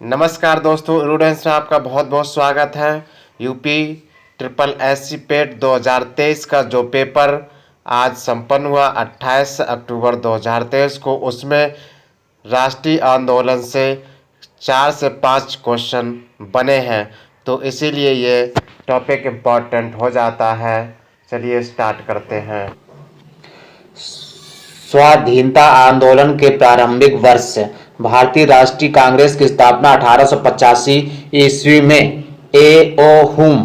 नमस्कार दोस्तों, स्टूडेंट्स में आपका बहुत बहुत स्वागत है। यूपी ट्रिपल एससी पेट 2023 का जो पेपर आज संपन्न हुआ 28 अक्टूबर 2023 को, उसमें राष्ट्रीय आंदोलन से 4 से 5 क्वेश्चन बने हैं, तो इसीलिए ये टॉपिक इम्पॉर्टेंट हो जाता है। चलिए स्टार्ट करते हैं। स्वाधीनता आंदोलन के प्रारंभिक वर्ष। भारतीय राष्ट्रीय कांग्रेस की स्थापना 1885 ईस्वी में ए.ओ. हुम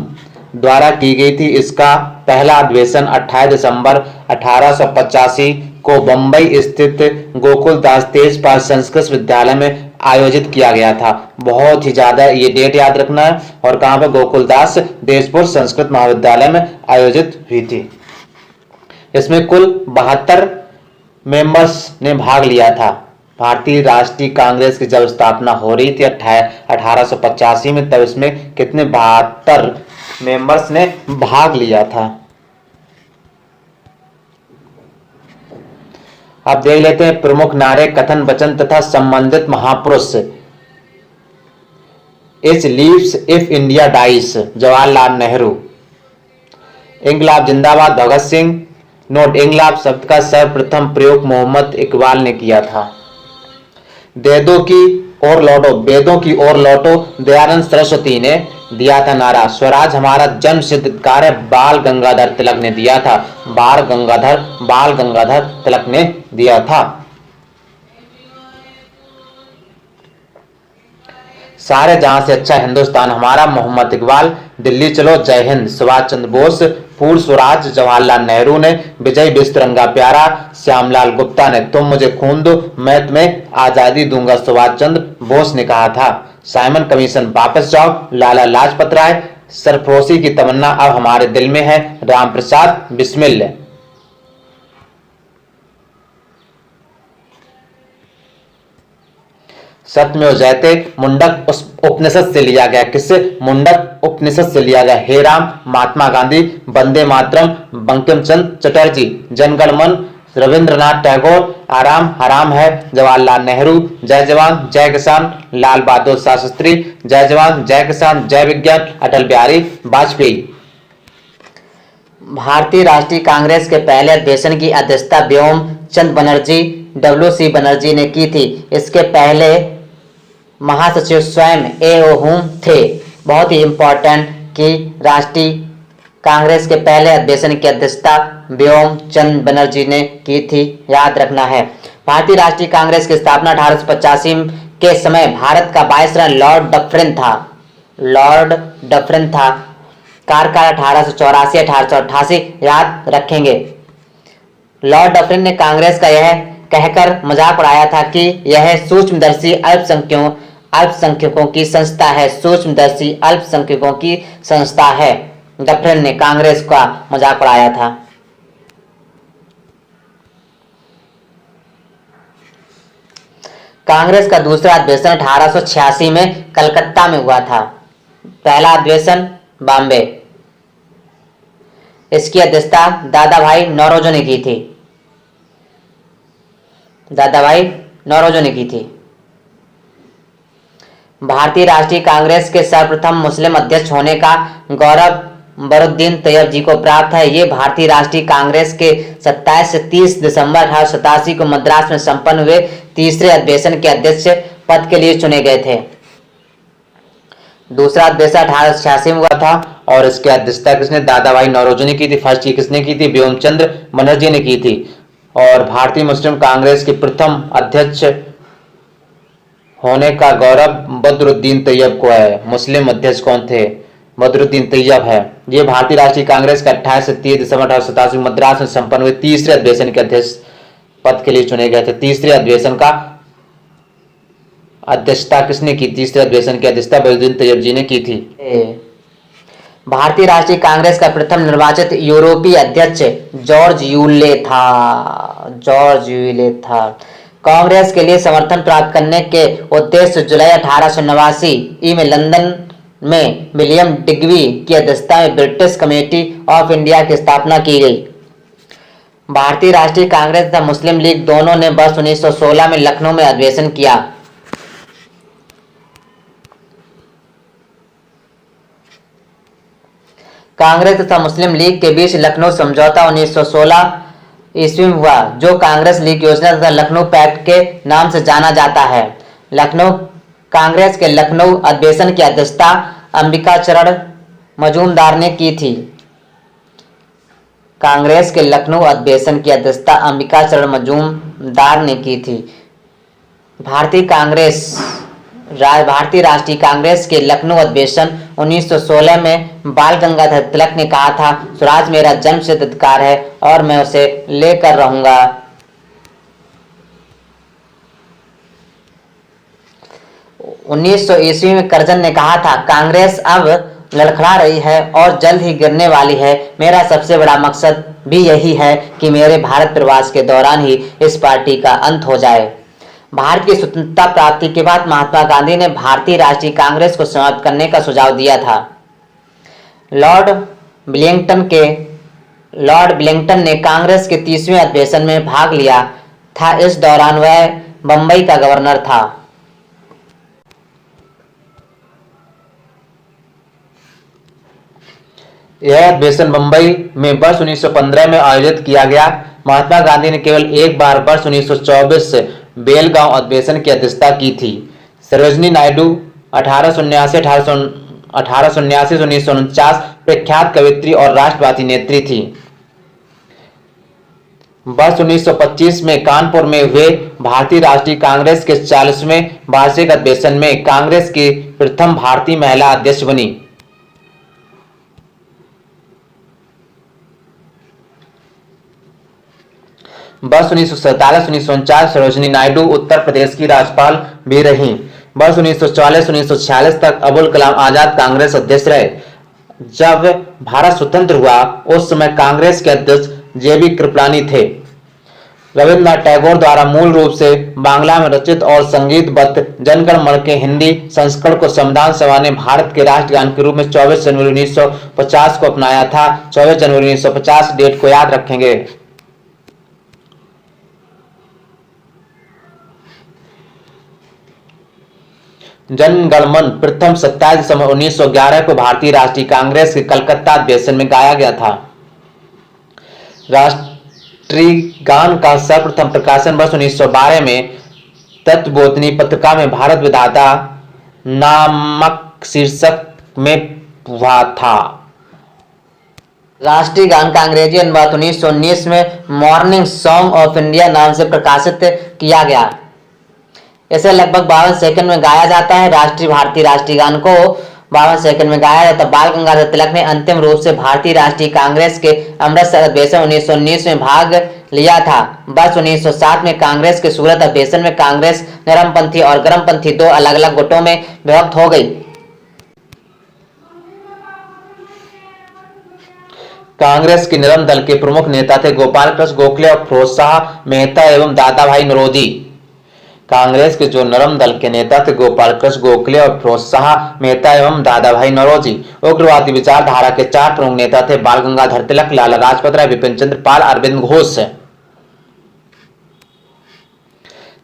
द्वारा की गई थी। इसका पहला अधिवेशन 28 दिसंबर 1885 को बम्बई स्थित गोकुलदास तेजपाल संस्कृत विद्यालय में आयोजित किया गया था। बहुत ही ज्यादा ये डेट याद रखना है। और कहां पर? गोकुलदास तेजपुर संस्कृत महाविद्यालय में आयोजित हुई थी। इसमें कुल 72 मेंबर्स ने भाग लिया था। भारतीय राष्ट्रीय कांग्रेस की जब स्थापना हो रही थी 1885 में, तब इसमें कितने 72 मेंबर्स ने भाग लिया था। अब देख लेते हैं प्रमुख नारे, कथन, वचन तथा संबंधित महापुरुष। It leaves if India dies, Jawaharlal Nehru. इंकलाब जिंदाबाद, भगत सिंह। नोट: इंकलाब शब्द का सर्वप्रथम प्रयोग मोहम्मद इकबाल ने किया था। वेदों की ओर लौटो, वेदों की ओर लौटो, दयानंद सरस्वती ने दिया था नारा। स्वराज हमारा जन्म सिद्ध अधिकार है, बाल गंगाधर तिलक ने दिया था। बाल गंगाधर तिलक ने दिया था। सारे जहां से अच्छा हिंदुस्तान हमारा, मोहम्मद इकबाल। दिल्ली चलो, जय हिंद, सुभाष चंद्र बोस। पूर्ण स्वराज, जवाहरलाल नेहरू ने। विजय विश्व तिरंगा प्यारा, श्यामलाल गुप्ता ने। तुम मुझे खून दो, मैं तुम्हें आजादी दूंगा, सुभाष चंद्र बोस ने कहा था। साइमन कमीशन, वापस जाओ, लाला लाजपत राय। सरफरोशी की तमन्ना अब हमारे दिल में है, राम प्रसाद बिस्मिल। सत्यमेव जयते मुंडक उपनिषद से लिया गया। किससे? मुंडक उपनिषद से लिया गया। हे राम, महात्मा गांधी। वंदे मातरम, बंकिम चंद्र चटर्जी। जनगण मन, रविंद्रनाथ टैगोर। आराम हराम है, जवाहरलाल नेहरू। जय जवान जय किसान, लाल बहादुर शास्त्री। जय जवान जय किसान जय विज्ञान, अटल बिहारी वाजपेयी। भारतीय राष्ट्रीय कांग्रेस के पहले अधिवेशन की अध्यक्षता व्योम चंद बनर्जी, डब्ल्यू.सी. बनर्जी ने की थी। इसके पहले महासचिव स्वयं ए.ओ. हुम थे। बहुत ही इंपॉर्टेंट कि राष्ट्रीय कांग्रेस के पहले अधिवेशन की अध्यक्षता व्योम चंद बनर्जी ने की थी, याद रखना है। भारतीय राष्ट्रीय कांग्रेस की स्थापना 1885 के समय भारत का वायसराय लॉर्ड डफरिन था। कार्यकाल 1884-1888 याद रखेंगे। लॉर्ड डफरिन ने कांग्रेस का यह कहकर मजाक उड़ाया था कि यह सूक्ष्मदर्शी अल्पसंख्यकों की संस्था है। सूक्ष्मदर्शी अल्पसंख्यकों की संस्था है। डफरिन ने कांग्रेस का मजाक उड़ाया था। कांग्रेस का दूसरा अधिवेशन 1886 में कलकत्ता में हुआ था। पहला अधिवेशन बॉम्बे। इसकी अध्यक्षता दादा भाई नौरोजी ने की थी। भारतीय राष्ट्रीय कांग्रेस के सर्वप्रथम मुस्लिम अध्यक्ष होने का गौरव बरुद्दीन तैयब जी को प्राप्त है। ये भारतीय राष्ट्रीय कांग्रेस के 27 से 30 दिसंबर 1887 को मद्रास में संपन्न हुए तीसरे अधिवेशन के अध्यक्ष पद के लिए चुने गए थे। दूसरा अधिवेशन 1886 में हुआ था और इसकी अध्यक्षता किसने? दादा भाई नौरोजी ने की थी। फर्स्ट किसने की थी? व्योम चंद्र बनर्जी ने की थी। और भारतीय मुस्लिम कांग्रेस के प्रथम अध्यक्ष होने का गौरव बदरुद्दीन तैयब को है। मुस्लिम अध्यक्ष कौन थे? बदरुद्दीन तैयब है। ये भारतीय राष्ट्रीय कांग्रेस के 28 से 30 दिसंबर 1887 मद्रास में संपन्न हुए तीसरे अधिवेशन के अध्यक्ष पद के लिए चुने गए थे। तीसरे अधिवेशन का अध्यक्षता किसने की? तीसरे अधिवेशन की अध्यक्षता बदरुद्दीन तैयब जी ने की थी। भारतीय राष्ट्रीय कांग्रेस का प्रथम निर्वाचित यूरोपीय अध्यक्ष जॉर्ज यूले था। कांग्रेस के लिए समर्थन प्राप्त करने के उद्देश्य से जुलाई 1889 में लंदन में विलियम डिग्बी की अध्यक्षता में ब्रिटिश कमेटी ऑफ इंडिया की स्थापना की गई। भारतीय राष्ट्रीय कांग्रेस तथा मुस्लिम लीग दोनों ने वर्ष 1916 में लखनऊ में अधिवेशन किया। कांग्रेस तथा मुस्लिम लीग के बीच लखनऊ समझौता 1916 ईस्वी में हुआ, जो कांग्रेस लीग योजना तथा लखनऊ पैक्ट के नाम से जाना जाता है। लखनऊ कांग्रेस के लखनऊ अधिवेशन की अध्यक्षता अंबिकाचरण मजूमदार ने की थी। कांग्रेस के लखनऊ अधिवेशन की अध्यक्षता अंबिकाचरण मजूमदार ने की थी। भारतीय राष्ट्रीय कांग्रेस के लखनऊ अधिवेशन 1916 में बाल गंगाधर तिलक ने कहा था, स्वराज मेरा जन्मसिद्ध अधिकार है और मैं उसे लेकर रहूंगा। 1900 ईस्वी में करजन ने कहा था, कांग्रेस अब लड़खड़ा रही है और जल्द ही गिरने वाली है। मेरा सबसे बड़ा मकसद भी यही है कि मेरे भारत प्रवास के दौरान ही इस पार्टी का अंत हो जाए। भारत की स्वतंत्रता प्राप्ति के बाद महात्मा गांधी ने भारतीय राष्ट्रीय कांग्रेस को समाप्त करने का सुझाव दिया था। लॉर्ड विलिंगटन ने कांग्रेस के 30वें अधिवेशन में भाग लिया था। इस दौरान वह बंबई का गवर्नर था। यह अधिवेशन मुंबई में वर्ष 1915 में आयोजित किया गया। महात्मा गांधी ने केवल एक बार वर्ष 1924 से बेलगांव अधिवेशन की अध्यक्षता की थी। सरोजिनी नायडू 1879 से 1949 प्रख्यात कवयित्री और राष्ट्रवादी नेत्री थी। वर्ष 1925 में कानपुर में हुए भारतीय राष्ट्रीय कांग्रेस के 40वें वार्षिक अधिवेशन में कांग्रेस की प्रथम भारतीय महिला अध्यक्ष बनी। वर्ष 1947-1949 सरोजिनी नायडू उत्तर प्रदेश की राज्यपाल भी रहीं। वर्ष 1944-1946 तक अबुल कलाम आजाद कांग्रेस अध्यक्ष रहे। जब भारत स्वतंत्र हुआ उस समय कांग्रेस के अध्यक्ष जेबी कृपलानी थे। रविन्द्रनाथ टैगोर द्वारा मूल रूप से बांग्ला में रचित और संगीतबद्ध जनगण मन के हिंदी संस्करण को संविधान सभा ने भारत के राष्ट्रगान के रूप में 24 जनवरी 1950 को अपनाया था। 24 जनवरी 1950 डेट को याद रखेंगे। जनगणमन प्रथम 27 दिसंबर 1911 को भारतीय राष्ट्रीय कांग्रेस के कलकत्ता अधिवेशन में गाया गया था। राष्ट्रीय गान का सर्वप्रथम प्रकाशन वर्ष 1912 में तत्वबोधिनी पत्रिका में भारत विधाता नामक शीर्षक में हुआ था। राष्ट्रीय गान का अंग्रेजी अनुवाद 1919 में मॉर्निंग सॉन्ग ऑफ इंडिया नाम से प्रकाशित किया गया। इसे लगभग 52 सेकंड में गाया जाता है। भारतीय राष्ट्रीय गान को 52 सेकंड में गाया जाता है। बाल गंगाधर तिलक ने अंतिम रूप से भारतीय राष्ट्रीय कांग्रेस के अमृतसर अधिवेशन 1919 में भाग लिया था। वर्ष 1907 में कांग्रेस के सूरत अधिवेशन में कांग्रेस नरमपंथी और गर्मपंथी दो अलग अलग गुटों में विभक्त हो गई। कांग्रेस के नरम दल के प्रमुख नेता थे गोपाल कृष्ण गोखले और फिरोज शाह मेहता एवं दादा भाई नौरोजी। कांग्रेस के जो नरम दल के नेता थे गोपाल कृष्ण गोखले और फिरोज शाह मेहता एवं दादा भाई नौरोजी। उग्रवादी विचारधारा के चार प्रमुख नेता थे बाल गंगाधर तिलक, लाला लाजपत राय, विपिन चंद्र पाल, अरविंद घोष।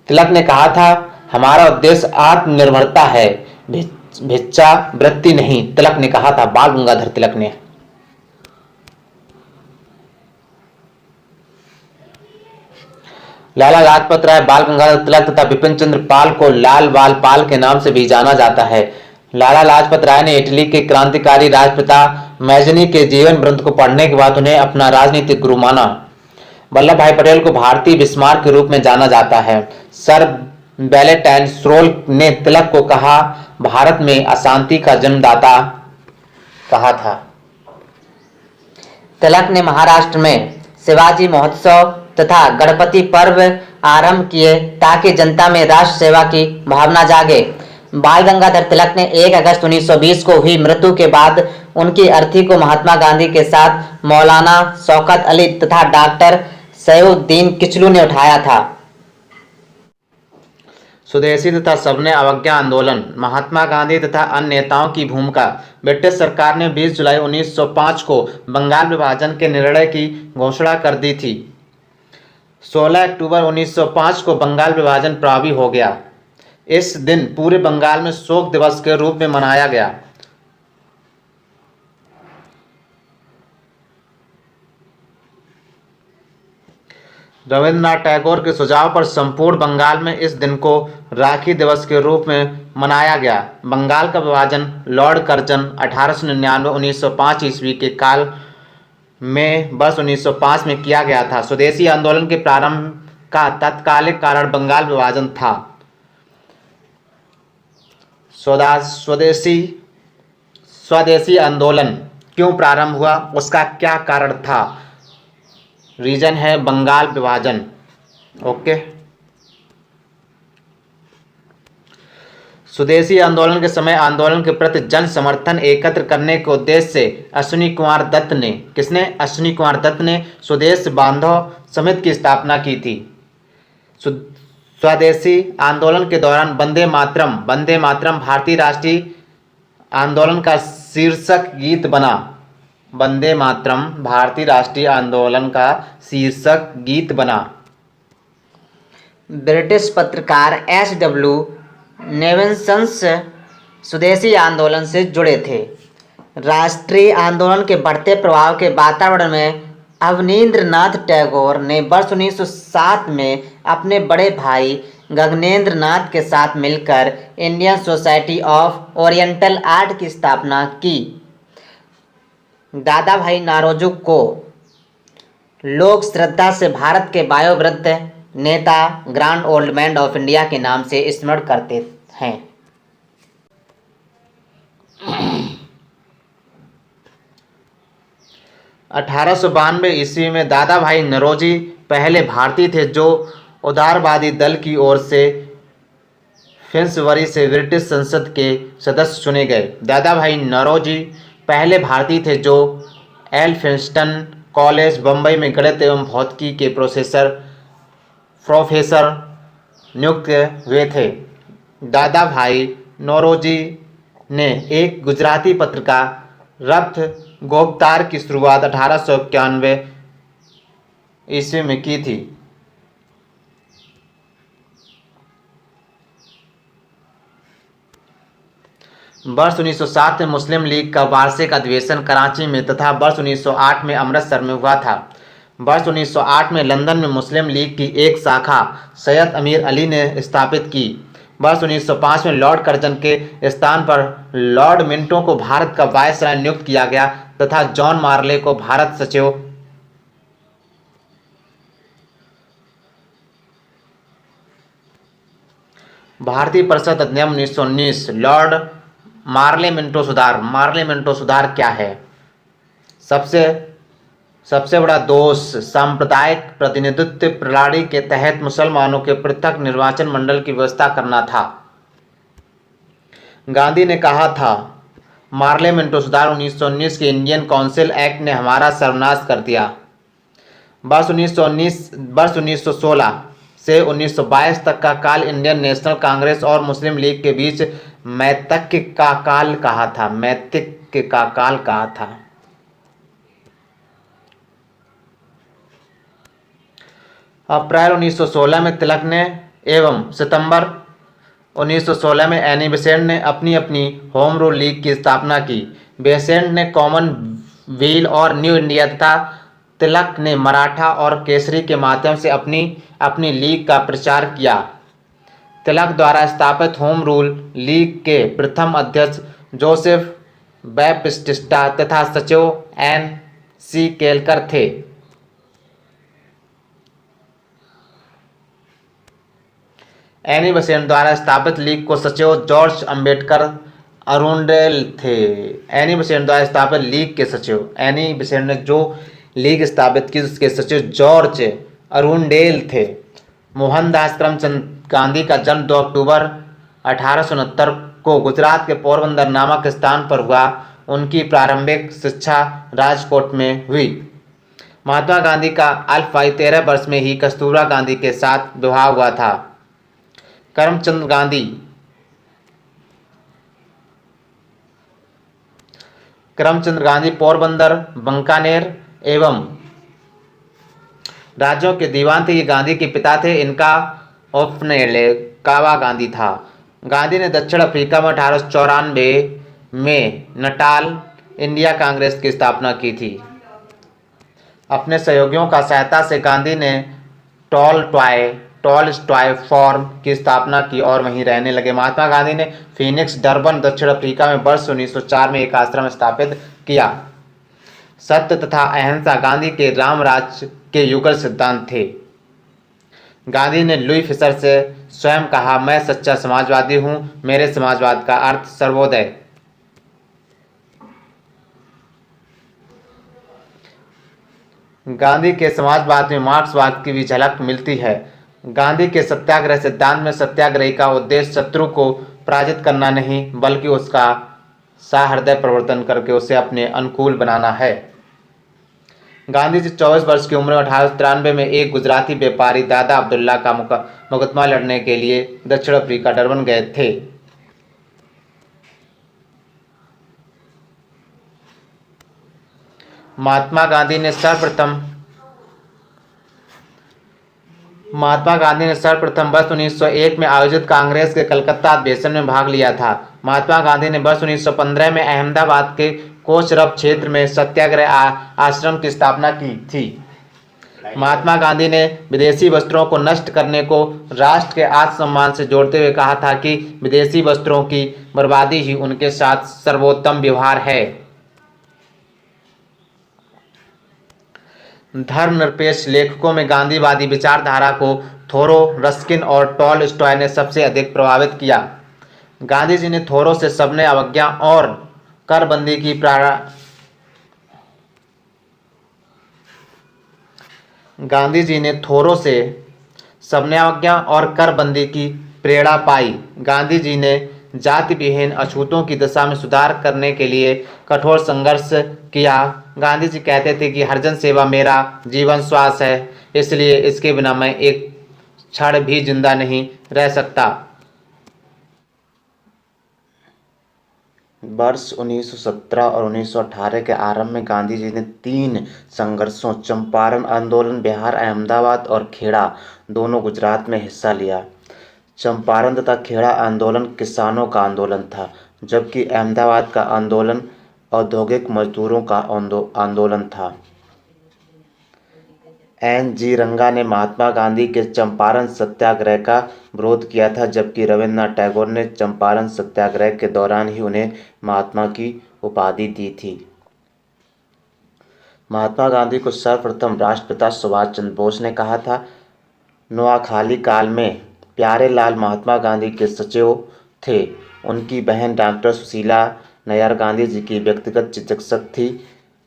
तिलक ने कहा था, हमारा उद्देश्य आत्मनिर्भरता है, भिक्षावृत्ति नहीं। तिलक ने कहा था, बाल गंगाधर तिलक ने। लाला लाजपत राय, बाल गंगाधर तिलक तथा विपिन चंद्र पाल को लाल बाल पाल के नाम से भी जाना जाता है। लाला लाजपत राय ने इटली के क्रांतिकारी राष्ट्रपिता मैजनी के जीवन वृत्त को पढ़ने के बाद उन्हें अपना राजनीतिक गुरु माना। वल्लभ भाई पटेल को भारतीय बिस्मार्क के रूप में जाना जाता है। सर वैलेंटाइन स्रोल ने तिलक को कहा, भारत में अशांति का जन्मदाता कहा था। तिलक ने महाराष्ट्र में शिवाजी महोत्सव तथा गणपति पर्व आरंभ किए ताकि जनता में राष्ट्र सेवा की भावना जागे। बाल गंगाधर तिलक ने 1 अगस्त 1920 को हुई मृत्यु के बाद उनकी अर्थी को महात्मा गांधी के साथ मौलाना शौकत अली तथा डॉक्टर सैफुद्दीन किचलू ने उठाया था। स्वदेशी तथा सबने अवज्ञा आंदोलन, महात्मा गांधी तथा अन्य नेताओं की भूमिका। ब्रिटिश सरकार ने 20 जुलाई 1905 को बंगाल विभाजन के निर्णय की घोषणा कर दी थी। 16 अक्टूबर 1905 को बंगाल विभाजन प्रभावी हो गया। इस दिन पूरे बंगाल में शोक दिवस के रूप में मनाया गया। रविंद्रनाथ टैगोर के सुझाव पर संपूर्ण बंगाल में इस दिन को राखी दिवस के रूप में मनाया गया। बंगाल का विभाजन लॉर्ड कर्जन 1899-1905 ईस्वी के काल में वर्ष 1905 में किया गया था। स्वदेशी आंदोलन के प्रारंभ का तत्कालिक कारण बंगाल विभाजन था। स्वदेशी आंदोलन क्यों प्रारंभ हुआ, उसका क्या कारण था? रीजन है बंगाल विभाजन। ओके, स्वदेशी आंदोलन के समय आंदोलन के प्रति जन समर्थन एकत्र करने के उद्देश्य से अश्विनी कुमार दत्त ने स्वदेश बांधव समिति की स्थापना की थी। स्वदेशी आंदोलन के दौरान वंदे मातरम भारतीय राष्ट्रीय आंदोलन का शीर्षक गीत बना। वंदे मातरम भारतीय राष्ट्रीय आंदोलन का शीर्षक गीत बना। ब्रिटिश पत्रकार एच.डब्ल्यू. नेविन्स स्वदेशी आंदोलन से जुड़े थे। राष्ट्रीय आंदोलन के बढ़ते प्रभाव के वातावरण में अवनींद्रनाथ टैगोर ने वर्ष 1907 में अपने बड़े भाई गगनेंद्र नाथ के साथ मिलकर Indian society of oriental art की स्थापना की। दादा भाई नौरोजी को लोक श्रद्धा से भारत के वयोवृद्ध नेता grand old man of India के नाम से स्मरण करते हैं। अठारह ईस्वी में दादा भाई नौरोजी पहले भारतीय थे जो उदारवादी दल की ओर से फिन्सबरी से ब्रिटिश संसद के सदस्य चुने गए। दादा भाई नौरोजी पहले भारतीय थे जो एल्फिंस्टन कॉलेज बम्बई में गणित एवं भौतिकी के प्रोफेसर नियुक्त हुए थे। दादा भाई नौरोजी ने एक गुजराती पत्रिका रफ्त गोपतार की शुरुआत 1891 ईस्वी में की थी। वर्ष 1907 में मुस्लिम लीग का वार्षिक अधिवेशन कराची में तथा वर्ष 1908 में अमृतसर में हुआ था। वर्ष 1908 में लंदन में मुस्लिम लीग की एक शाखा सैयद अमीर अली ने स्थापित की। वर्ष 1905 में लॉर्ड कर्जन के स्थान पर लॉर्ड मिंटो को भारत का वायसराय नियुक्त किया गया तथा जॉन मार्ले को भारत सचिव भारतीय परिषद अधिनियम 1919 लॉर्ड मार्ले मिंटो सुधार क्या है? सबसे बड़ा दोष सांप्रदायिक प्रतिनिधित्व प्रणाली के तहत मुसलमानों के पृथक निर्वाचन मंडल की व्यवस्था करना था। गांधी ने कहा था, मार्ले मिंटो सुधार 1919 के इंडियन काउंसिल एक्ट ने हमारा सर्वनाश कर दिया। वर्ष 1916 से 1922 तक का काल इंडियन नेशनल कांग्रेस और मुस्लिम लीग के बीच मैत्रिक का काल कहा था। अप्रैल 1916 में तिलक ने एवं सितंबर 1916 में एनी बेसेंट ने अपनी होम रूल लीग की स्थापना की। बेसेंट ने कॉमनवेल्थ और न्यू इंडिया तथा तिलक ने मराठा और केसरी के माध्यम से अपनी लीग का प्रचार किया। तिलक द्वारा स्थापित होम रूल लीग के प्रथम अध्यक्ष जोसेफ बैप्टिस्टा तथा सचिव N.C. केलकर थे। एनी बेसेंट द्वारा स्थापित लीग को सचिव जॉर्ज अम्बेडकर अरुंडेल थे। एनी बेसेंट द्वारा स्थापित लीग के सचिव एनी बेसेंट ने जो लीग स्थापित की उसके सचिव जॉर्ज अरुंडेल थे। मोहनदास करमचंद गांधी का जन्म 2 अक्टूबर 1869 को गुजरात के पोरबंदर नामक स्थान पर हुआ। उनकी प्रारंभिक शिक्षा राजकोट में हुई। महात्मा गांधी का अल्पवयी 13 वर्ष में ही कस्तूरबा गांधी के साथ विवाह हुआ था। करमचंद गांधी पोरबंदर, बंकानेर एवं राज्यों के दीवान थे। ये गांधी के पिता थे। इनका उपनाम कावा गांधी था। गांधी ने दक्षिण अफ्रीका में 1894 में नटाल इंडिया कांग्रेस की स्थापना की थी। अपने सहयोगियों का सहायता से गांधी ने टॉलस्टॉय फॉर्म की स्थापना की और वहीं रहने लगे। महात्मा गांधी ने फीनिक्स, डरबन, दक्षिण अफ्रीका में वर्ष 1904 में एक आश्रम स्थापित किया। सत्य तथा अहिंसा गांधी के राम राज्य के युगल सिद्धांत थे। गांधी ने लुई फिशर से स्वयं कहा, मैं सच्चा समाजवादी हूं, मेरे समाजवाद का अर्थ सर्वोदय। गांधी के समाजवाद में मार्क्सवाद की भी झलक मिलती है। गांधी के सत्याग्रह सिद्धांत में सत्याग्रही का उद्देश्य शत्रु को पराजित करना नहीं, बल्कि उसका सहृदय परिवर्तन करके उसे अपने अनुकूल बनाना है। गांधी जी 24 वर्ष की उम्र में 1893 में एक गुजराती व्यापारी दादा अब्दुल्ला का मुकदमा लड़ने के लिए दक्षिण अफ्रीका डरबन गए थे। महात्मा गांधी ने सर्वप्रथम वर्ष 1901 में आयोजित कांग्रेस के कलकत्ता अधिवेशन में भाग लिया था। महात्मा गांधी ने वर्ष 1915 में अहमदाबाद के कोचरब क्षेत्र में सत्याग्रह आश्रम की स्थापना की थी। महात्मा गांधी ने विदेशी वस्त्रों को नष्ट करने को राष्ट्र के आत्मसम्मान से जोड़ते हुए कहा था कि विदेशी वस्त्रों की बर्बादी ही उनके साथ सर्वोत्तम व्यवहार है। धर्मनिरपेक्ष लेखकों में गांधीवादी विचारधारा को थोरो, रस्किन और टॉलस्टॉय ने सबसे अधिक प्रभावित किया। गांधी जी ने थोरो से सविनय अवज्ञा और करबंदी की प्रेरणा पाई। गांधी जी ने जाति विहीन अछूतों की दशा में सुधार करने के लिए कठोर संघर्ष किया। गांधी जी कहते थे कि हरिजन सेवा मेरा जीवन श्वास है, इसलिए इसके बिना मैं एक क्षण भी जिंदा नहीं रह सकता। वर्ष 1917 और 1918 के आरंभ में गांधी जी ने 3 संघर्षों चंपारण आंदोलन, बिहार, अहमदाबाद और खेड़ा दोनों गुजरात में हिस्सा लिया। चंपारण तथा खेड़ा आंदोलन किसानों का आंदोलन था, जबकि अहमदाबाद का आंदोलन औद्योगिक मजदूरों का आंदोलन था। एन.जी. रंगा ने महात्मा गांधी के चंपारण सत्याग्रह का विरोध किया था, जबकि रविन्द्रनाथ टैगोर ने चंपारण सत्याग्रह के दौरान ही उन्हें महात्मा की उपाधि दी थी। महात्मा गांधी को सर्वप्रथम राष्ट्रपिता सुभाष चंद्र बोस ने कहा था। नोआखाली काल में प्यारेलाल महात्मा गांधी के सचिव थे। उनकी बहन डॉक्टर सुशीला नैयर गांधी जी की व्यक्तिगत चिकित्सक थी।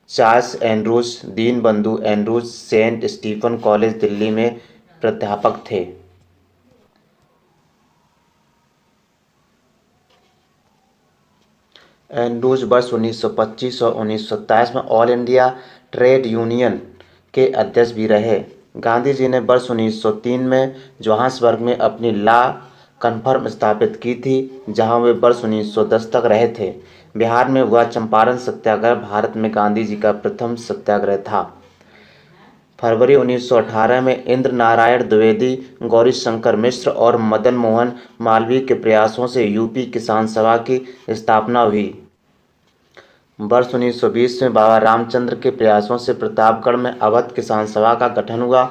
Charles Andrews Deenbandhu Andrews Saint Stephen college Delhi में प्राध्यापक थे। एंड्रूज वर्ष 1925 और 1927 में ऑल इंडिया ट्रेड यूनियन के अध्यक्ष भी रहे। गांधी जी ने वर्ष 1903 में जोहान्सबर्ग में अपनी लॉ कन्फर्म स्थापित की थी, जहां वे वर्ष 1910 तक रहे थे। बिहार में हुआ चंपारण सत्याग्रह भारत में गांधी जी का प्रथम सत्याग्रह था। फरवरी 1918 में इंद्र नारायण द्विवेदी, गौरीशंकर मिश्र और मदन मोहन मालवीय के प्रयासों से यूपी किसान सभा की स्थापना हुई। वर्ष 1920 में बाबा रामचंद्र के प्रयासों से प्रतापगढ़ में अवध किसान सभा का गठन हुआ।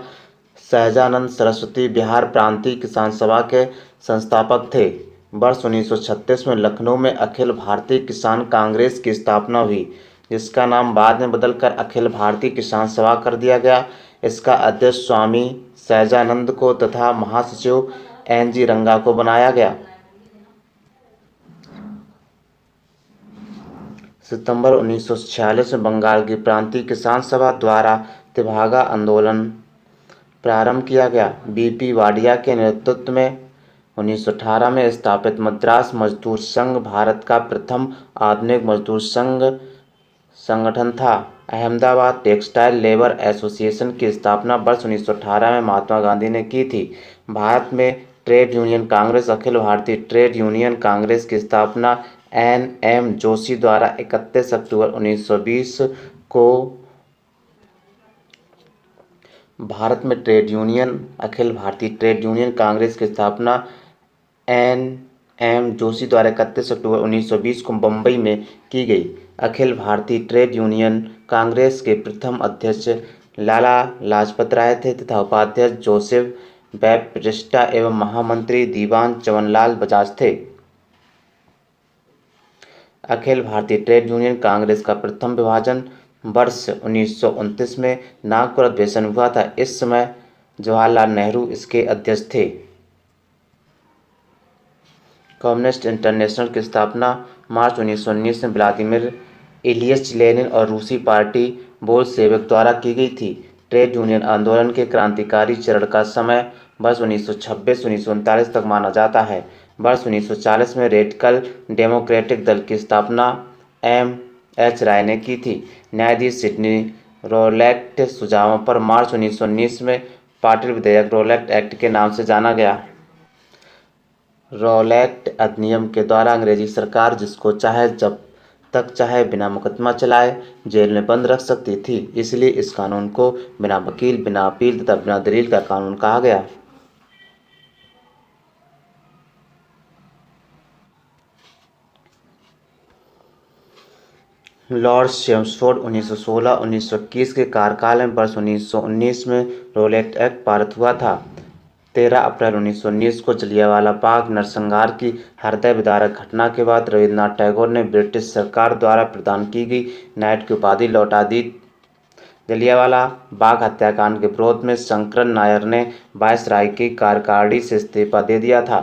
सहजानंद सरस्वती बिहार प्रांतीय किसान सभा के संस्थापक थे। वर्ष 1936 में लखनऊ में अखिल भारतीय किसान कांग्रेस की स्थापना हुई, जिसका नाम बाद में बदलकर अखिल भारतीय किसान सभा कर दिया गया। इसका अध्यक्ष स्वामी सहजानंद को तथा महासचिव एन.जी. रंगा को बनाया गया। सितंबर 1946 में बंगाल की प्रांतीय किसान सभा द्वारा तेभागा आंदोलन प्रारंभ किया गया। बी.पी. वाडिया के नेतृत्व में 1918 में स्थापित मद्रास मजदूर संघ भारत का प्रथम आधुनिक मजदूर संगठन था। अहमदाबाद टेक्सटाइल लेबर एसोसिएशन की स्थापना वर्ष 1918 में महात्मा गांधी ने की थी। भारत में trade union Congress, Akhil Bharatiya trade union Congress की स्थापना एन.एम. जोशी द्वारा 31 अक्टूबर 1920 को भारत में अखिल भारतीय ट्रेड यूनियन कांग्रेस की स्थापना एन.एम. जोशी द्वारा 31 अक्टूबर 1920 को बम्बई में की गई। अखिल भारतीय ट्रेड यूनियन कांग्रेस के प्रथम अध्यक्ष लाला लाजपत राय थे तथा उपाध्यक्ष जोसेफ बैप्टिस्टा एवं महामंत्री दीवान चवनलाल बजाज थे। अखिल भारतीय ट्रेड यूनियन कांग्रेस का प्रथम विभाजन वर्ष 1929 में नागपुर अधिवेशन हुआ था। इस समय जवाहरलाल नेहरू इसके अध्यक्ष थे। कम्युनिस्ट इंटरनेशनल की स्थापना मार्च 1919 में व्लादिमीर इलियच लेनिन और रूसी पार्टी बोल्शेविक द्वारा की गई थी। ट्रेड यूनियन आंदोलन के क्रांतिकारी चरण का समय वर्ष 1926-1939 तक माना जाता है। वर्ष 1940 में रेडिकल डेमोक्रेटिक दल की स्थापना M.H. राय ने की थी। न्यायाधीश सिडनी रोलेट सुझावों पर मार्च 1919 में पाटिल विधेयक रोलेट एक्ट के नाम से जाना गया। रोलेट अधिनियम के द्वारा अंग्रेजी सरकार जिसको चाहे जब तक चाहे बिना मुकदमा चलाए जेल में बंद रख सकती थी। इसलिए इस कानून को बिना वकील, बिना अपील तथा बिना दलील का कानून कहा गया। लॉर्ड चेम्सफोर्ड 1916-1921 के कार्यकाल में वर्ष 1919 में रोलेट एक्ट पारित हुआ था। 13 अप्रैल 1919 को जलियांवाला बाग नरसंहार की हृदय विदारक घटना के बाद रविन्द्रनाथ टैगोर ने ब्रिटिश सरकार द्वारा प्रदान की गई नाइट की उपाधि लौटा दी। जलियांवाला बाग हत्याकांड के विरोध में शंकरन नायर ने वायसराय की कार्यकारिणी से इस्तीफा दे दिया था।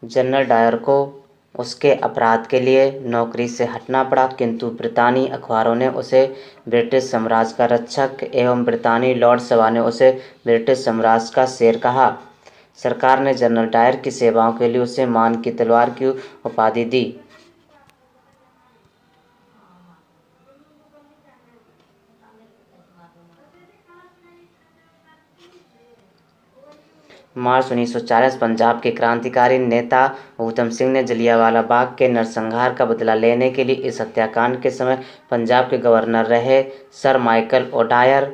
जनरल डायर को उसके अपराध के लिए नौकरी से हटना पड़ा, किंतु ब्रितानी अखबारों ने उसे ब्रिटिश साम्राज्य का रक्षक एवं ब्रितानी लॉर्ड सभा ने उसे ब्रिटिश साम्राज्य का शेर कहा। सरकार ने जनरल डायर की सेवाओं के लिए उसे मान की तलवार की उपाधि दी। मार्च 1940 पंजाब के क्रांतिकारी नेता ऊधम सिंह ने जलियांवाला बाग के नरसंहार का बदला लेने के लिए इस हत्याकांड के समय पंजाब के गवर्नर रहे सर माइकल ओडायर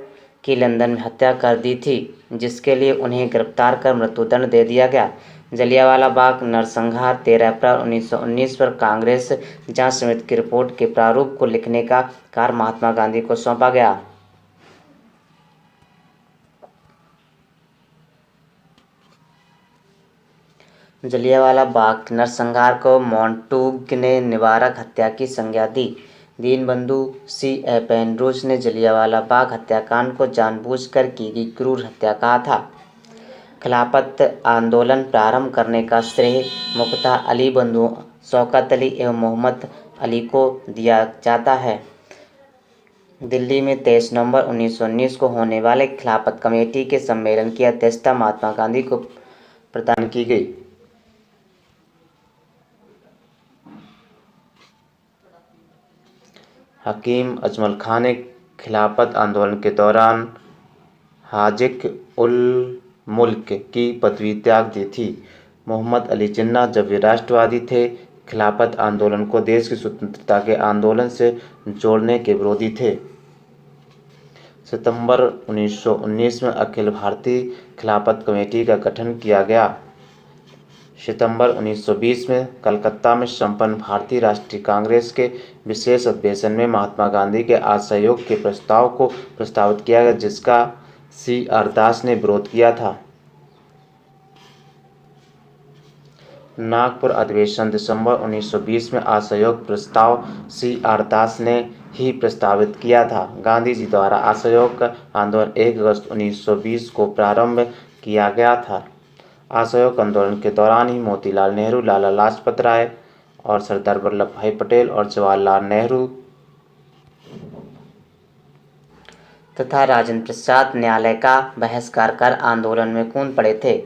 की लंदन में हत्या कर दी थी, जिसके लिए उन्हें गिरफ्तार कर मृत्युदंड दे दिया गया। जलियांवाला बाग नरसंहार 13 अप्रैल 1919 पर कांग्रेस जांच समिति की रिपोर्ट के प्रारूप को लिखने का कार्य महात्मा गांधी को सौंपा गया। जलियांवाला बाग नरसंहार को मॉन्टूग ने निवारक हत्या की संज्ञा दी। दीनबंधु C.A. पेनरोज ने जलियांवाला बाग हत्याकांड को जानबूझकर की गई क्रूर हत्या कहा था। खिलाफत आंदोलन प्रारंभ करने का श्रेय मुख्यतः अली बंधुओं शौकत अली एवं मोहम्मद अली को दिया जाता है। दिल्ली में 23 नवंबर 1919 को होने वाले खिलाफत कमेटी के सम्मेलन की अध्यक्षता महात्मा गांधी को प्रदान की गई। हकीम अजमल खान ने खिलाफत आंदोलन के दौरान हाजिक उल मुल्क की पदवी त्याग दी थी। मोहम्मद अली जिन्ना जब वे राष्ट्रवादी थे, खिलाफत आंदोलन को देश की स्वतंत्रता के आंदोलन से जोड़ने के विरोधी थे। सितंबर 1919 में अखिल भारतीय खिलाफत कमेटी का गठन किया गया। सितंबर 1920 में कलकत्ता में संपन्न भारतीय राष्ट्रीय कांग्रेस के विशेष अधिवेशन में महात्मा गांधी के असहयोग के प्रस्ताव को प्रस्तावित किया गया, जिसका C.R. दास ने विरोध किया था। नागपुर अधिवेशन दिसंबर 1920 में असहयोग प्रस्ताव C.R. दास ने ही प्रस्तावित किया था। गांधी जी द्वारा असहयोग आंदोलन 1 अगस्त 1920 को प्रारंभ किया गया था। असहयोग आंदोलन के दौरान ही मोतीलाल नेहरू, लाला लाजपत राय और सरदार वल्लभ भाई पटेल और जवाहरलाल नेहरू तथा राजेंद्र प्रसाद न्यायालय का बहिष्कार कर आंदोलन में कूद पड़े थे।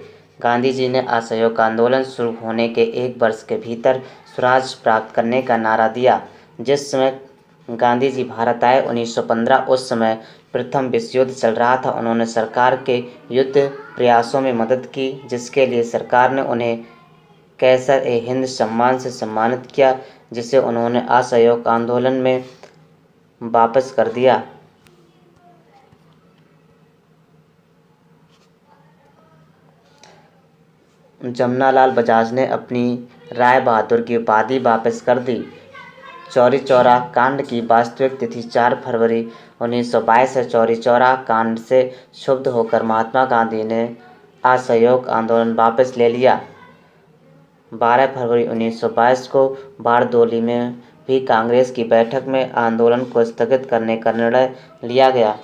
गांधी जी ने असहयोग आंदोलन शुरू होने के 1 वर्ष के भीतर स्वराज प्राप्त करने का नारा दिया। जिस समय गांधी जी भारत आए 1915, उस समय प्रथम विश्व युद्ध चल रहा था। उन्होंने सरकार के युद्ध प्रयासों में मदद की, जिसके लिए सरकार ने उन्हें कैसर-ए-हिंद सम्मान से सम्मानित किया, जिसे उन्होंने असहयोग आंदोलन में वापस कर दिया। जमनालाल बजाज ने अपनी राय बहादुर की उपाधि वापस कर दी। चौरी चौरा कांड की वास्तविक तिथि 4 फरवरी 1922 से चौरी चौरा कांड से क्षुब्ध होकर महात्मा गांधी ने असहयोग आंदोलन वापस ले लिया। 12 फरवरी 1922 को बारदोली में भी कांग्रेस की बैठक में आंदोलन को स्थगित करने का निर्णय लिया गया।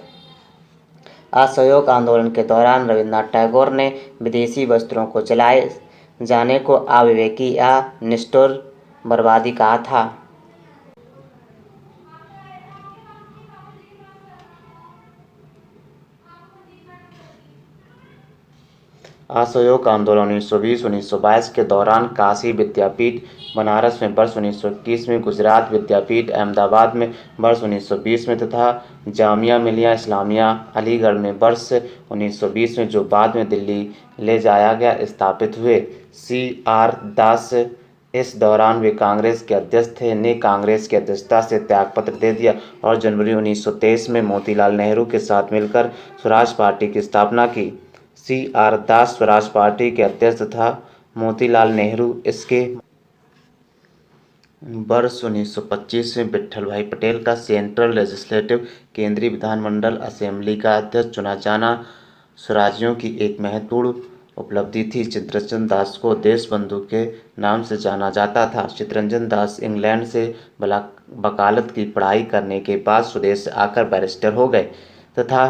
असहयोग आंदोलन के दौरान रविन्द्रनाथ टैगोर ने विदेशी वस्त्रों को जलाए जाने को अविवेकी या निष्ठुर बर्बादी कहा था। असहयोग आंदोलन 1920-1922 के दौरान काशी विद्यापीठ बनारस में वर्ष 1921 में, गुजरात विद्यापीठ अहमदाबाद में वर्ष 1920 में तथा जामिया मिलिया इस्लामिया अलीगढ़ में वर्ष 1920 में, जो बाद में दिल्ली ले जाया गया, स्थापित हुए। C.R. दास इस दौरान वे कांग्रेस के अध्यक्ष थे, ने कांग्रेस की अध्यक्षता से त्यागपत्र दे दिया और जनवरी 1923 में मोतीलाल नेहरू के साथ मिलकर स्वराज पार्टी की स्थापना की। C.R. दास स्वराज पार्टी के अध्यक्ष तथा मोतीलाल नेहरू इसके वर्ष 1925 में विट्ठल भाई पटेल का सेंट्रल लेजिस्लेटिव केंद्रीय विधानमंडल असेंबली का अध्यक्ष चुना जाना स्वराजियों की एक महत्वपूर्ण उपलब्धि थी। चित्तरंजन दास को देशबंधु के नाम से जाना जाता था। चित्तरंजन दास इंग्लैंड से वकालत की पढ़ाई करने के बाद स्वदेश आकर बैरिस्टर हो गए तथा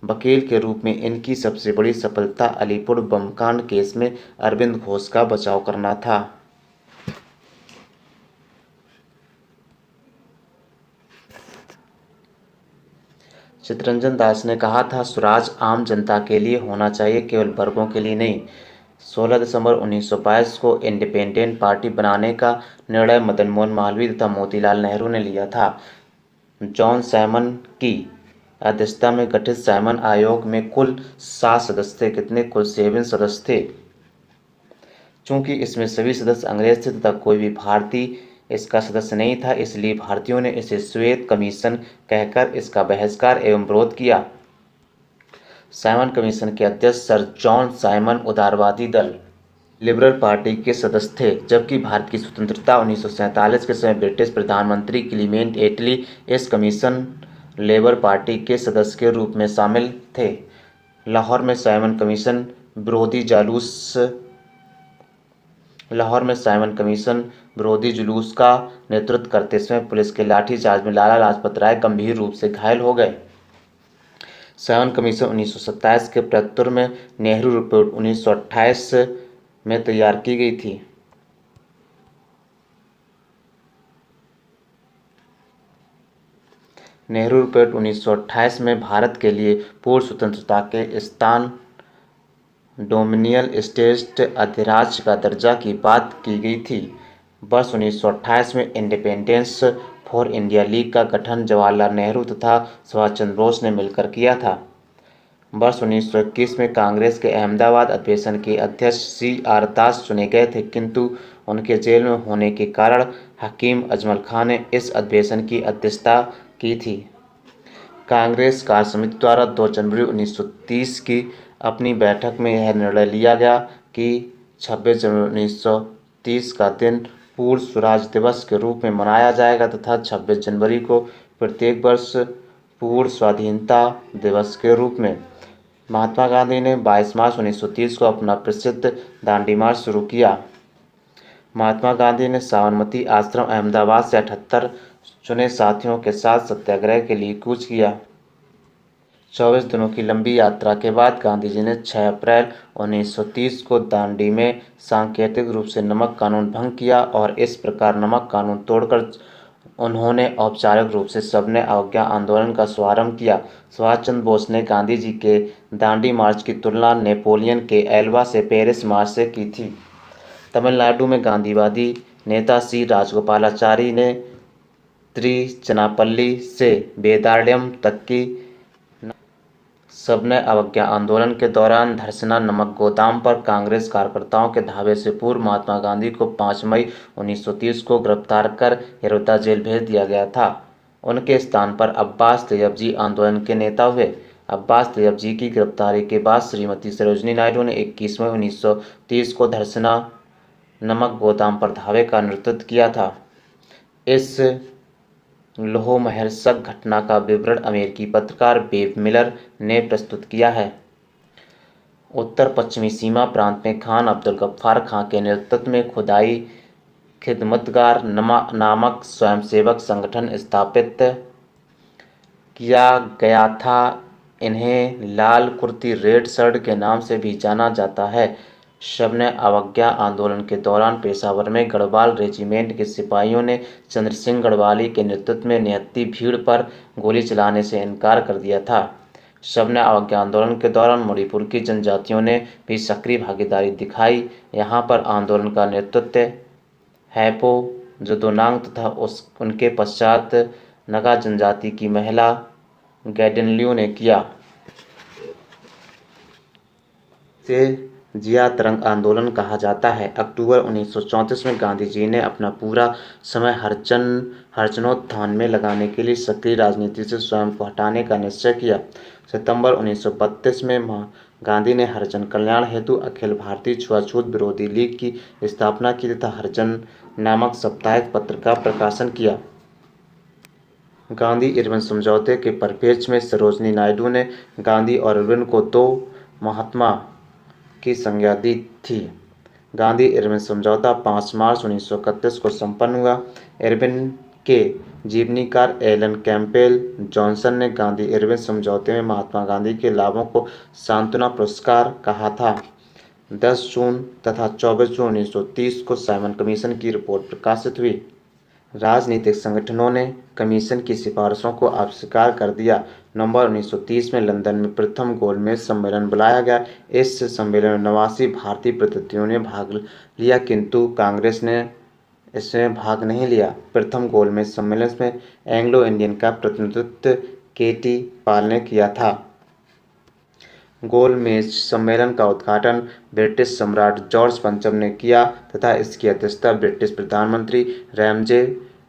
वकील के रूप में इनकी सबसे बड़ी सफलता अलीपुर बमकांड केस में अरविंद घोष का बचाव करना था। चित्तरंजन दास ने कहा था, स्वराज आम जनता के लिए होना चाहिए, केवल वर्गों के लिए नहीं। 16 दिसंबर 1922 को इंडिपेंडेंट पार्टी बनाने का निर्णय मदन मोहन मालवीय तथा मोतीलाल नेहरू ने लिया था। जॉन साइमन की अध्यक्षता में गठित साइमन आयोग में कुल 7 सदस्य थे। कितने? कुल 7 सदस्य थे। चूंकि इसमें सभी सदस्य अंग्रेज थे तथा कोई भी भारतीय इसका सदस्य नहीं था, इसलिए भारतीयों ने इसे श्वेत कमीशन कहकर इसका बहिष्कार एवं विरोध किया। साइमन कमीशन के अध्यक्ष सर जॉन साइमन उदारवादी दल लिबरल पार्टी के सदस्य थे, जबकि भारत की स्वतंत्रता 1947 के समय ब्रिटिश प्रधानमंत्री क्लीमेंट एटली इस कमीशन लेबर पार्टी के सदस्य के रूप में शामिल थे। लाहौर में साइमन कमीशन विरोधी जुलूस का नेतृत्व करते समय पुलिस के लाठीचार्ज में लाला लाजपत राय गंभीर रूप से घायल हो गए। साइमन कमीशन 1927 के प्रत्युत्तर में नेहरू रिपोर्ट 1928 में तैयार की गई थी। नेहरू रिपोर्ट 1928 में भारत के लिए पूर्ण स्वतंत्रता के स्थान डोमिनियल स्टेट अधिराज्य का दर्जा की बात की गई थी। वर्ष 1928 में इंडिपेंडेंस फॉर इंडिया लीग का गठन जवाहरलाल नेहरू तथा सुभाष चंद्र बोस ने मिलकर किया था। वर्ष 1921 में कांग्रेस के अहमदाबाद अधिवेशन के अध्यक्ष C.R. दास चुने गए थे, किंतु उनके जेल में होने के कारण हकीम अजमल खान ने इस अधिवेशन की अध्यक्षता की थी। कांग्रेस कार्य समिति द्वारा 2 जनवरी 1930 की अपनी बैठक में यह निर्णय लिया गया कि 26 जनवरी 1930 का दिन पूर्ण स्वराज दिवस के रूप में मनाया जाएगा तथा 26 जनवरी को प्रत्येक वर्ष पूर्ण स्वाधीनता दिवस के रूप में। महात्मा गांधी ने 22 मार्च 1930 को अपना प्रसिद्ध दांडी मार्च शुरू किया। महात्मा गांधी ने साबरमती आश्रम अहमदाबाद से 78 चुने साथियों के साथ सत्याग्रह के लिए कूच किया। 24 दिनों की लंबी यात्रा के बाद गांधी जी ने 6 अप्रैल 1930 को दांडी में सांकेतिक रूप से नमक कानून भंग किया और इस प्रकार नमक कानून तोड़कर उन्होंने औपचारिक रूप से सबने अवज्ञा आंदोलन का शुभारंभ किया। सुभाष चंद्र बोस ने गांधी जी के दांडी मार्च की तुलना नेपोलियन के एल्बा से पेरिस मार्च से की थी। तमिलनाडु में गांधीवादी नेता सी राजगोपालाचारी ने त्रिचनापल्ली से वेदारण्यम तक की सबने अवज्ञा आंदोलन के दौरान धरसना नमक गोदाम पर कांग्रेस कार्यकर्ताओं के धावे से पूर्व महात्मा गांधी को 5 मई 1930 को गिरफ्तार कर हिरोदा जेल भेज दिया गया था। उनके स्थान पर अब्बास तैयबजी आंदोलन के नेता हुए। अब्बास तैयबजी की गिरफ्तारी के बाद श्रीमती सरोजिनी नायडू ने 21 मई 1930 को धरसना नमक गोदाम पर धावे का नेतृत्व किया था। इस लोमहर्षक घटना का विवरण अमेरिकी पत्रकार बेव मिलर ने प्रस्तुत किया है। उत्तर पश्चिमी सीमा प्रांत में खान अब्दुल गफ्फार खां के नेतृत्व में खुदाई खिदमतगार नामक स्वयंसेवक संगठन स्थापित किया गया था। इन्हें लाल कुर्ती रेड शर्ट के नाम से भी जाना जाता है। शबने अवज्ञा आंदोलन के दौरान पेशावर में गढ़वाल रेजिमेंट के सिपाहियों ने चंद्र सिंह गढ़वाली के नेतृत्व में निहत्थी भीड़ पर गोली चलाने से इनकार कर दिया था। शबने अवज्ञा आंदोलन के दौरान मणिपुर की जनजातियों ने भी सक्रिय भागीदारी दिखाई। यहाँ पर आंदोलन का नेतृत्व हैपो जदोनांग तथा उनके पश्चात नगा जनजाति की महिला गैडेनलियो ने किया। से जिया तरंग आंदोलन कहा जाता है। अक्टूबर 1934 में गांधी जी ने अपना पूरा समय हरिजनोत्थान में लगाने के लिए सक्रिय राजनीति से स्वयं को हटाने का निश्चय किया। सितंबर 1932 में गांधी ने हरिजन कल्याण हेतु अखिल भारतीय छुआछूत विरोधी लीग की स्थापना की तथा हरिजन नामक साप्ताहिक पत्र का प्रकाशन किया। गांधी इरविन समझौते के परिप्रेक्ष्य में सरोजिनी नायडू ने गांधी और इरविन को दो महात्मा की संज्ञा दी थी। गांधी इरविन समझौता 5 मार्च 1931 को संपन्न हुआ। इरविन के जीवनीकार एलन कैंपबेल जॉनसन ने गांधी इरविन समझौते में महात्मा गांधी के लाभों को सांत्वना पुरस्कार कहा था। 10 जून तथा 24 जून 1930 को साइमन कमीशन की रिपोर्ट प्रकाशित हुई। राजनीतिक संगठनों ने कमीशन की सिफारिशों को अस्वीकार कर दिया। नवंबर 1930 में लंदन में प्रथम गोलमेज सम्मेलन बुलाया गया। इस सम्मेलन में 89 भारतीय प्रतिनिधियों ने भाग लिया, किंतु कांग्रेस ने इसमें भाग नहीं लिया। प्रथम गोलमेज सम्मेलन में एंग्लो इंडियन का प्रतिनिधित्व के.टी. पाल ने किया था। गोलमेज सम्मेलन का उद्घाटन ब्रिटिश सम्राट जॉर्ज पंचम ने किया तथा इसकी अध्यक्षता ब्रिटिश प्रधानमंत्री रैमजे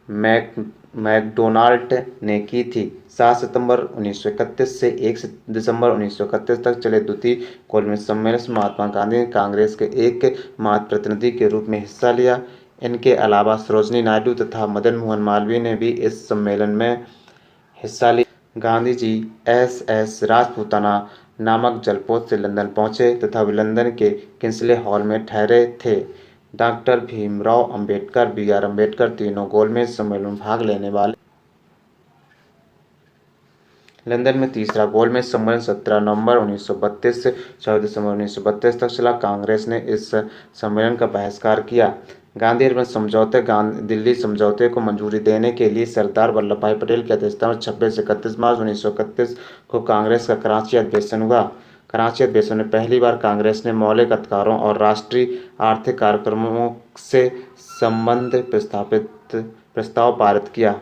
मैकडोनाल्ड ने की थी। 7 सितंबर 1931 से 1 दिसंबर 1931 तक चले द्वितीय गोलमेज सम्मेलन में महात्मा गांधी ने कांग्रेस के एकमात्र प्रतिनिधि के रूप में हिस्सा लिया। इनके अलावा सरोजिनी नायडू तथा मदन मोहन मालवीय ने भी इस सम्मेलन में हिस्सा लिया। गांधी जी एस राजपूताना नामक जलपोत से लंदन पहुंचे तथा वे लंदन के किंसले हॉल में ठहरे थे। Doctor Bhimrao Ambedkar, B R. अंबेडकर तीनों गोलमेज सम्मेलन में भाग लेने वाले। लंदन में तीसरा गोलमेज सम्मेलन 17 नवंबर 1932 से 14 दिसंबर 1932 तक चला। कांग्रेस ने इस सम्मेलन का बहिष्कार किया। गांधी इरविन समझौते दिल्ली समझौते को मंजूरी देने के लिए सरदार वल्लभ भाई पटेल की अध्यक्षता में 26 से 31 मार्च 1931 को कांग्रेस का कराची अधिवेशन हुआ। कराची अधिवेशन में पहली बार कांग्रेस ने मौलिक अधिकारों और राष्ट्रीय आर्थिक कार्यक्रमों से संबंधित प्रस्ताव पारित किया।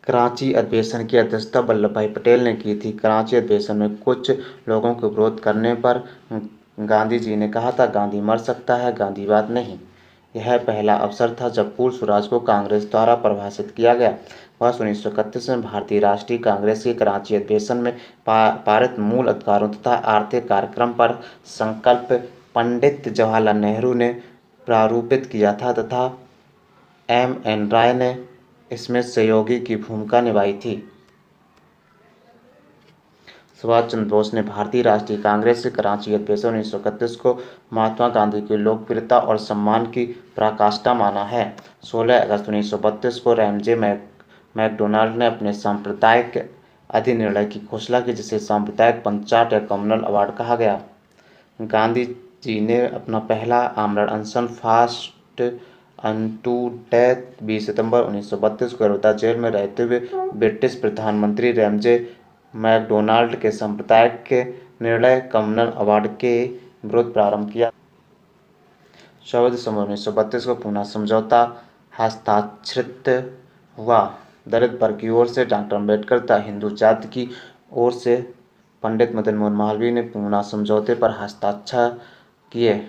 कराची अधिवेशन की अध्यक्षता वल्लभ भाई पटेल ने की थी। कराची अधिवेशन में कुछ लोगों के विरोध करने पर गांधी जी ने कहा था, गांधी मर सकता है, गांधीवाद नहीं। यह पहला अवसर था जब पूर्ण स्वराज को कांग्रेस द्वारा परिभाषित किया गया। वर्ष 1931 में भारतीय राष्ट्रीय कांग्रेस के कराची अधिवेशन में पारित मूल अधिकारों तथा आर्थिक कार्यक्रम पर संकल्प पंडित जवाहरलाल नेहरू ने प्रारूपित किया था तथा M.N. राय ने इसमें सहयोगी की भूमिका निभाई थी। सुभाष चंद्र बोस ने भारतीय राष्ट्रीय कांग्रेस के कराची अधिवेशन 1931 को महात्मा गांधी की लोकप्रियता और सम्मान की पराकाष्ठा माना है। 16 अगस्त 1932 को रैमजे मैकडोनाल्ड ने अपने सांप्रदायिक अधिनिर्णय की घोषणा की, जिसे सांप्रदायिक पंचायत या कम्युनल अवार्ड कहा गया। गांधी जी ने अपना पहला आमरण अनशन फास्ट अनटू डेथ 20 सितंबर 1932 को कलकत्ता जेल में रहते हुए ब्रिटिश प्रधानमंत्री रैमजे मैकडोनाल्ड के सांप्रदायिक निर्णय कम्युनल अवार्ड के विरुद्ध प्रारंभ किया। 14 दिसंबर 1932 को पूना समझौता हस्ताक्षरित हुआ। दलित वर्ग की ओर से डॉक्टर अम्बेडकर तथा हिंदू जाति की ओर से पंडित मदन मोहन मालवीय ने पूना समझौते पर हस्ताक्षर किए।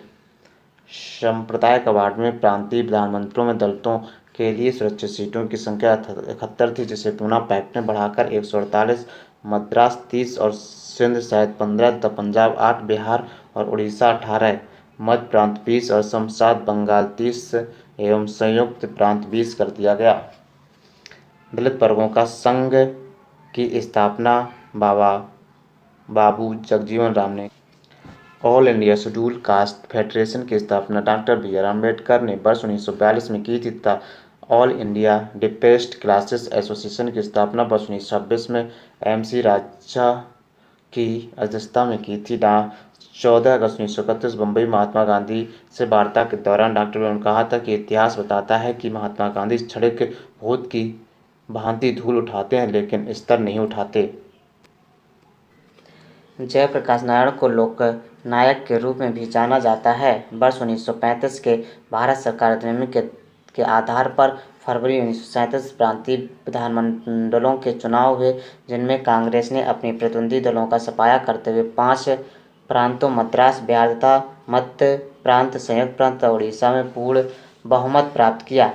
सांप्रदायिक अवार्ड में प्रांतीय विधानमंडलों में दलितों के लिए सुरक्षित सीटों की संख्या 71 थी, जिसे पूना पैक्ट ने बढ़ाकर 148, मद्रास 30 और सिंध शायद 15 तथा पंजाब 8, बिहार और उड़ीसा 18, मध्य प्रांत 20 और असम 7, बंगाल 30 एवं संयुक्त प्रांत 20 कर दिया गया। दलित वर्गों का संघ की स्थापना बाबू जगजीवन राम ने। All India schedule caste federation की स्थापना डॉक्टर बी.आर. अम्बेडकर ने वर्ष 1942 में की थी तथा all India depressed classes association की स्थापना वर्ष 1926 में एम.सी. राजा की अध्यक्षता में की थी। 14 अगस्त 1931 बम्बई महात्मा गांधी से वार्ता के दौरान डॉक्टर ने कहा था कि इतिहास बताता है कि महात्मा गांधी क्षणिक भूत की भांति धूल उठाते हैं लेकिन स्तर नहीं उठाते। जयप्रकाश नारायण को लोक नायक के रूप में भी जाना जाता है। वर्ष 1935 के भारत सरकार अधिनियम के आधार पर फरवरी 1937 प्रांतीय विधानमंडलों के चुनाव हुए, जिनमें कांग्रेस ने अपने प्रतिनिधि दलों का सफाया करते हुए 5 प्रांतों मद्रास, बिहार तथा मध्य प्रांत, संयुक्त प्रांत और उड़ीसा में पूर्ण बहुमत प्राप्त किया।